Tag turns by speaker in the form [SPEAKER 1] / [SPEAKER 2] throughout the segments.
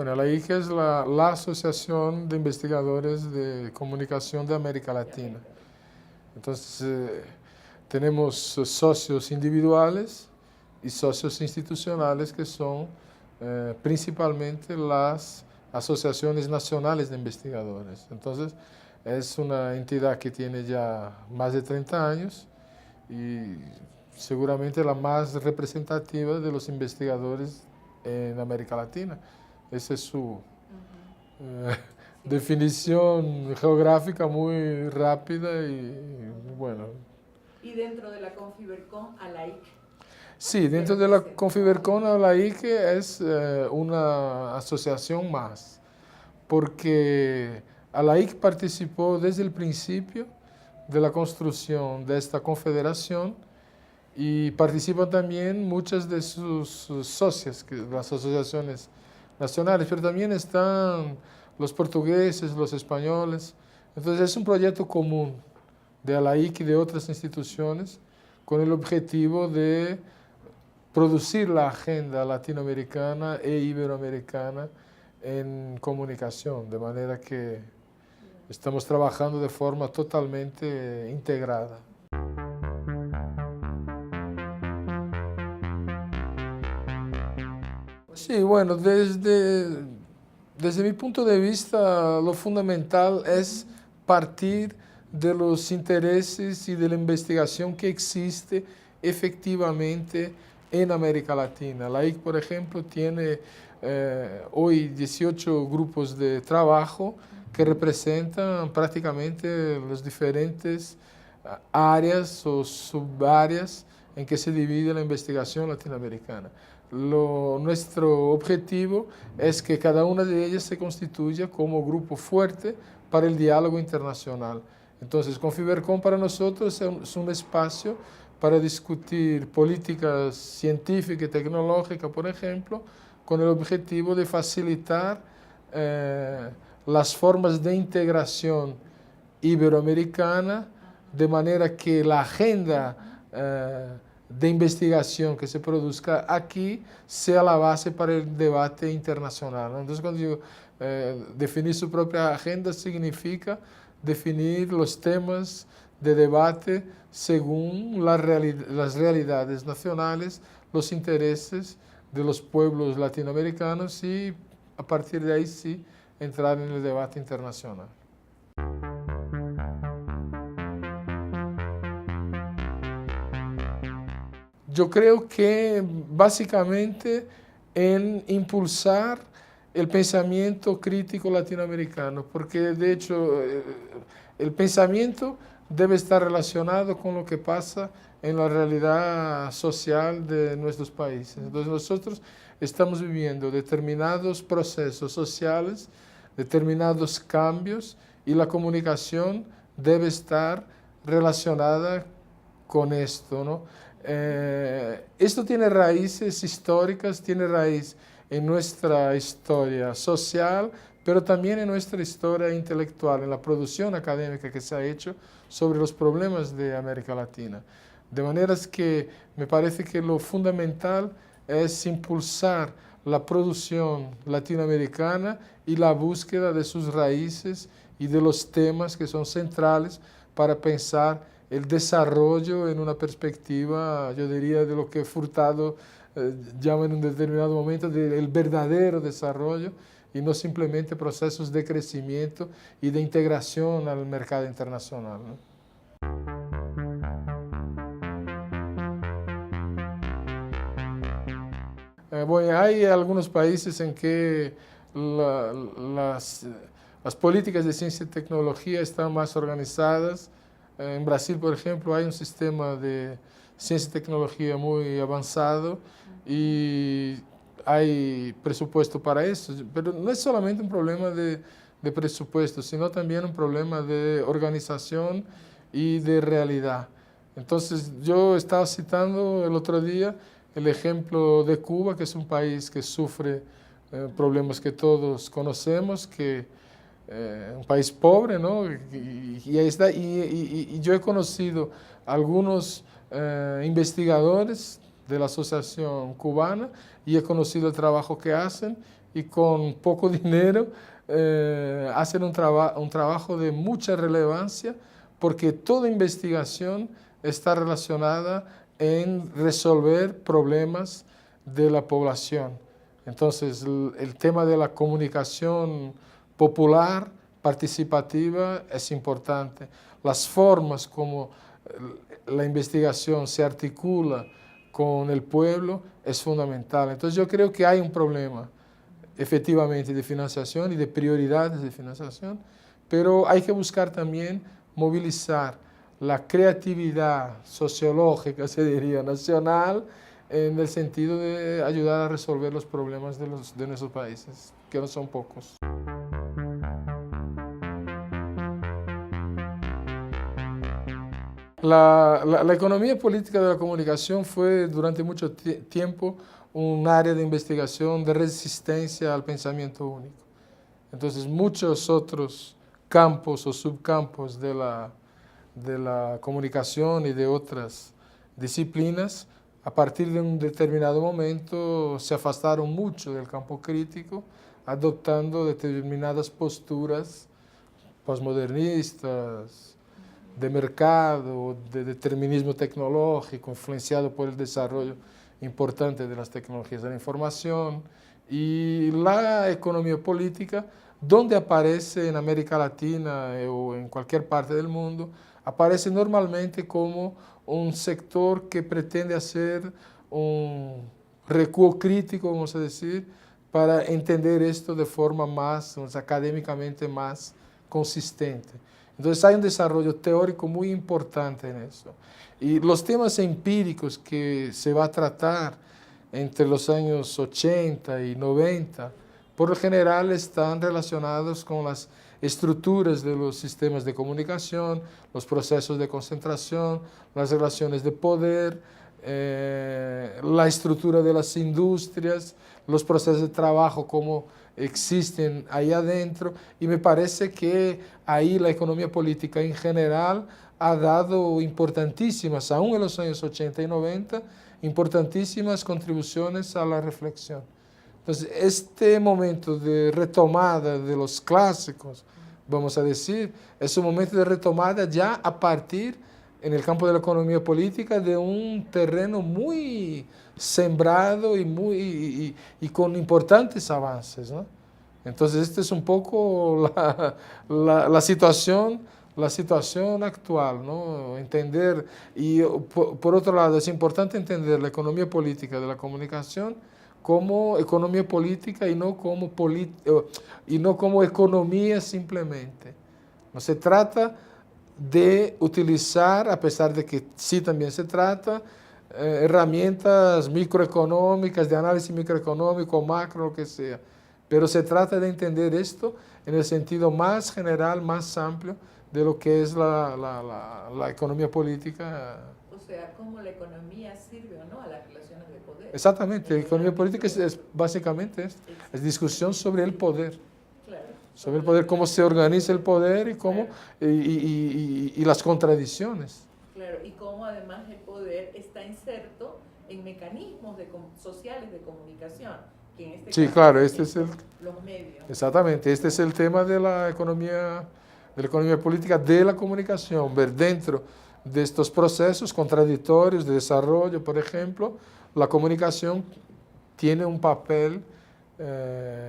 [SPEAKER 1] Bueno, la ICA es la Asociación de Investigadores de Comunicación de América Latina. Entonces, tenemos socios individuales y socios institucionales que son principalmente las asociaciones nacionales de investigadores. Entonces, es una entidad que tiene ya más de 30 años y seguramente la más representativa de los investigadores en América Latina. Esa es su definición geográfica muy rápida y bueno.
[SPEAKER 2] ¿Y dentro de la Confibercon, ALAIC?
[SPEAKER 1] Sí, dentro de la Confibercon, ALAIC es una asociación más, porque ALAIC participó desde el principio de la construcción de esta confederación y participan también muchas de sus socias, las asociaciones nacionales, pero también están los portugueses, los españoles. Entonces es un proyecto común de ALAIC y de otras instituciones con el objetivo de producir la agenda latinoamericana e iberoamericana en comunicación, de manera que estamos trabajando de forma totalmente integrada. Sí, bueno, desde mi punto de vista, lo fundamental es partir de los intereses y de la investigación que existe efectivamente en América Latina. La IC, por ejemplo, tiene hoy 18 grupos de trabajo que representan prácticamente las diferentes áreas o subáreas en que se divide la investigación latinoamericana. Nuestro objetivo es que cada una de ellas se constituya como grupo fuerte para el diálogo internacional. Entonces, Confibercon para nosotros es un espacio para discutir políticas científicas y tecnológicas, por ejemplo, con el objetivo de facilitar las formas de integración iberoamericana, de manera que la agenda de investigación que se produzca aquí sea la base para el debate internacional. Entonces, cuando digo definir su propia agenda, significa definir los temas de debate según las realidades nacionales, los intereses de los pueblos latinoamericanos y a partir de ahí sí entrar en el debate internacional. Yo creo que básicamente en impulsar el pensamiento crítico latinoamericano, porque de hecho el pensamiento debe estar relacionado con lo que pasa en la realidad social de nuestros países. Entonces nosotros estamos viviendo determinados procesos sociales, determinados cambios, y la comunicación debe estar relacionada con esto, ¿no? Esto tiene raíces históricas, tiene raíz en nuestra historia social, pero también en nuestra historia intelectual, en la producción académica que se ha hecho sobre los problemas de América Latina. De maneras que me parece que lo fundamental es impulsar la producción latinoamericana y la búsqueda de sus raíces y de los temas que son centrales para pensar el desarrollo en una perspectiva, yo diría, de lo que Furtado llama en un determinado momento del verdadero desarrollo y no simplemente procesos de crecimiento y de integración al mercado internacional, ¿no? Bueno, hay algunos países en que las políticas de ciencia y tecnología están más organizadas. En Brasil, por ejemplo, hay un sistema de ciencia y tecnología muy avanzado y hay presupuesto para eso, pero no es solamente un problema de presupuesto, sino también un problema de organización y de realidad. Entonces, yo estaba citando el otro día el ejemplo de Cuba, que es un país que sufre problemas que todos conocemos, que un país pobre, ¿no? Y ahí está. Y yo he conocido algunos investigadores de la Asociación Cubana y he conocido el trabajo que hacen y con poco dinero hacen un trabajo de mucha relevancia, porque toda investigación está relacionada en resolver problemas de la población. Entonces, el tema de la comunicación popular, participativa, es importante. Las formas como la investigación se articula con el pueblo es fundamental. Entonces, yo creo que hay un problema, efectivamente, de financiación y de prioridades de financiación, pero hay que buscar también movilizar la creatividad sociológica, se diría, nacional, en el sentido de ayudar a resolver los problemas de nuestros países, que no son pocos. La economía política de la comunicación fue durante mucho tiempo un área de investigación de resistencia al pensamiento único. Entonces, muchos otros campos o subcampos de la comunicación y de otras disciplinas, a partir de un determinado momento, se afastaron mucho del campo crítico, adoptando determinadas posturas postmodernistas, de mercado, de determinismo tecnológico, influenciado por el desarrollo importante de las tecnologías de la información, y la economía política, donde aparece en América Latina o en cualquier parte del mundo, aparece normalmente como un sector que pretende hacer un recuo crítico, vamos a decir, para entender esto de forma más, académicamente más consistente. Entonces hay un desarrollo teórico muy importante en eso. Y los temas empíricos que se va a tratar entre los años 80 y 90, por lo general están relacionados con las estructuras de los sistemas de comunicación, los procesos de concentración, las relaciones de poder, la estructura de las industrias, los procesos de trabajo como existen ahí adentro, y me parece que ahí la economía política en general ha dado importantísimas, aún en los años 80 y 90, importantísimas contribuciones a la reflexión. Entonces, este momento de retomada de los clásicos, vamos a decir, es un momento de retomada ya a partir, en el campo de la economía política, de un terreno muy sembrado y con importantes avances, ¿no? Entonces, esta es un poco la situación actual, ¿no? Entender, y por otro lado, es importante entender la economía política de la comunicación como economía política y no como economía simplemente. No se trata de utilizar, a pesar de que sí también se trata, herramientas microeconómicas, de análisis microeconómico, macro, lo que sea. Pero se trata de entender esto en el sentido más general, más amplio de lo que es la economía política.
[SPEAKER 2] O sea, cómo la economía sirve o no a las relaciones de poder.
[SPEAKER 1] Exactamente, la economía política es básicamente esto, es discusión sobre el poder.
[SPEAKER 2] Claro.
[SPEAKER 1] Sobre el poder, cómo se organiza el poder y cómo, y las contradicciones.
[SPEAKER 2] Claro, y cómo además el poder está inserto en mecanismos sociales de comunicación. Que en este
[SPEAKER 1] Sí,
[SPEAKER 2] caso
[SPEAKER 1] claro, este es
[SPEAKER 2] los medios.
[SPEAKER 1] Exactamente, este es el tema de la economía política de la comunicación, ver dentro de estos procesos contradictorios de desarrollo, por ejemplo, la comunicación tiene un papel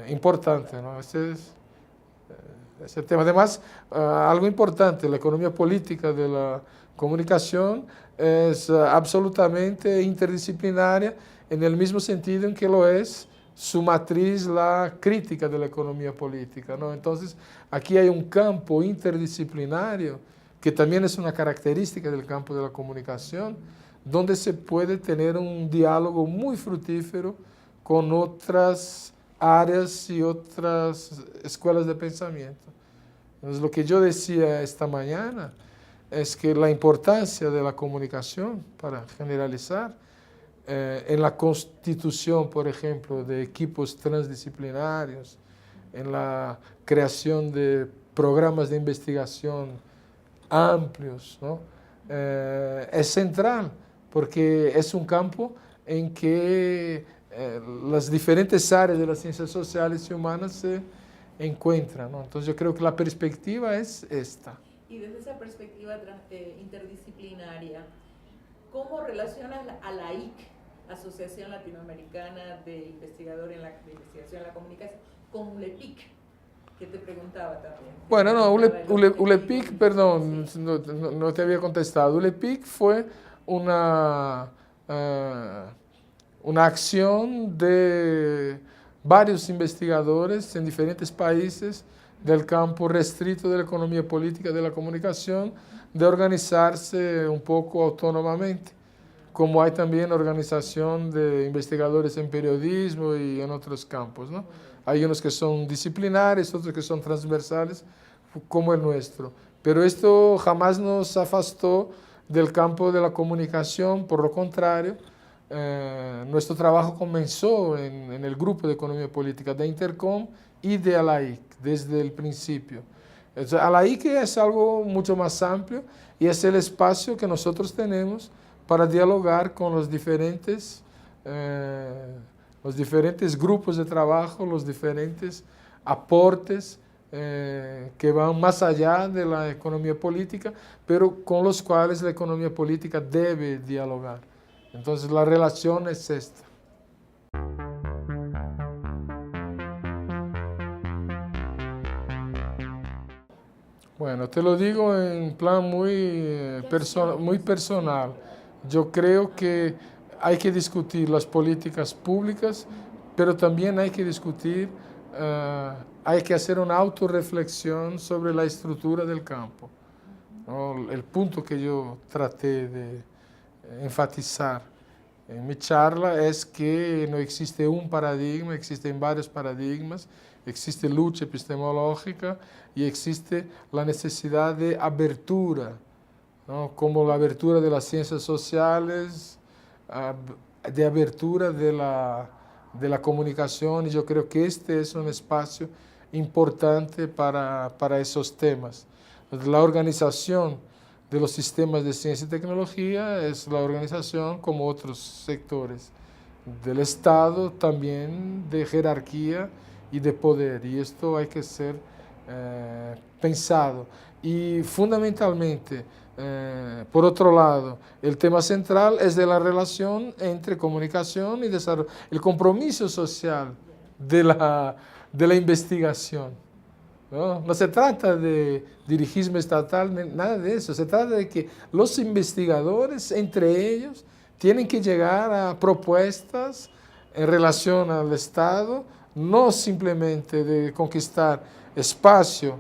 [SPEAKER 1] importante, ¿no? Ese es el tema. Además, algo importante, la economía política de la comunicación es absolutamente interdisciplinaria en el mismo sentido en que lo es su matriz, la crítica de la economía política, ¿no? Entonces, aquí hay un campo interdisciplinario que también es una característica del campo de la comunicación, donde se puede tener un diálogo muy fructífero con otras áreas y otras escuelas de pensamiento. Entonces, lo que yo decía esta mañana es que la importancia de la comunicación, para generalizar, en la constitución, por ejemplo, de equipos transdisciplinarios, en la creación de programas de investigación amplios, ¿no? Es central, porque es un campo en que las diferentes áreas de las ciencias sociales y humanas se encuentran, ¿no? Entonces yo creo que la perspectiva es esta.
[SPEAKER 2] Y desde esa perspectiva interdisciplinaria, ¿cómo relacionas a la AIC, Asociación Latinoamericana de Investigadores en la Investigación en la Comunicación, con ULEPIC, que te preguntaba también?
[SPEAKER 1] Bueno, no, ULEPIC, perdón, sí. No te había contestado. ULEPIC fue una acción de varios investigadores en diferentes países del campo restrito de la economía política de la comunicación, de organizarse un poco autónomamente, como hay también organización de investigadores en periodismo y en otros campos, ¿no? Hay unos que son disciplinares, otros que son transversales, como el nuestro. Pero esto jamás nos afastó del campo de la comunicación, por lo contrario, nuestro trabajo comenzó en el grupo de economía política de Intercom y de ALAIC desde el principio. Entonces, ALAIC es algo mucho más amplio y es el espacio que nosotros tenemos para dialogar con los diferentes grupos de trabajo, los diferentes aportes que van más allá de la economía política, pero con los cuales la economía política debe dialogar. Entonces la relación es esta. Bueno, te lo digo en plan muy personal. Yo creo que hay que discutir las políticas públicas, pero también hay que discutir, hay que hacer una autorreflexión sobre la estructura del campo, ¿no? El punto que yo traté de enfatizar en mi charla es que no existe un paradigma, existen varios paradigmas, existe lucha epistemológica y existe la necesidad de abertura, ¿no? Como la abertura de las ciencias sociales, de abertura de la comunicación, y yo creo que este es un espacio importante para esos temas. La organización de los sistemas de ciencia y tecnología es la organización, como otros sectores del Estado, también de jerarquía y de poder, y esto hay que ser pensado. Y fundamentalmente, por otro lado, el tema central es de la relación entre comunicación y desarrollo, el compromiso social de la investigación. No se trata de dirigismo estatal, nada de eso. Se trata de que los investigadores, entre ellos, tienen que llegar a propuestas en relación al Estado, no simplemente de conquistar espacio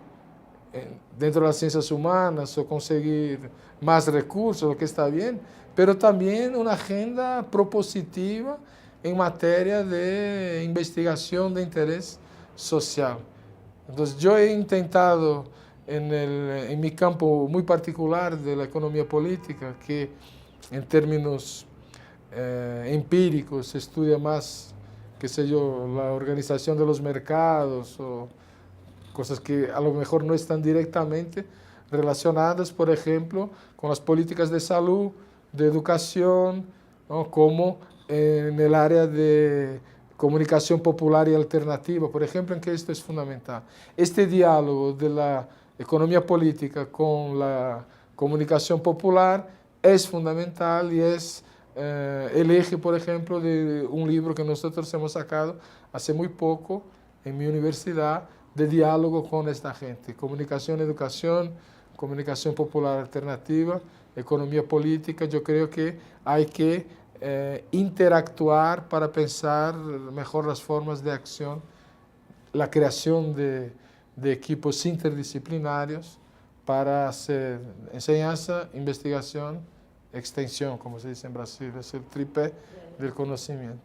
[SPEAKER 1] dentro de las ciencias humanas o conseguir más recursos, lo que está bien, pero también una agenda propositiva en materia de investigación de interés social. Entonces yo he intentado en mi campo muy particular de la economía política, que en términos empíricos se estudia más, qué sé yo, la organización de los mercados o cosas que a lo mejor no están directamente relacionadas, por ejemplo, con las políticas de salud, de educación, ¿no? Como en el área de comunicación popular y alternativa, por ejemplo, en que esto es fundamental. Este diálogo de la economía política con la comunicación popular es fundamental y es el eje, por ejemplo, de un libro que nosotros hemos sacado hace muy poco en mi universidad, de diálogo con esta gente. Comunicación, educación, comunicación popular alternativa, economía política. Yo creo que hay que interactuar para pensar mejor las formas de acción, la creación de equipos interdisciplinarios para hacer enseñanza, investigación, extensión, como se dice en Brasil, es el tripé del conocimiento.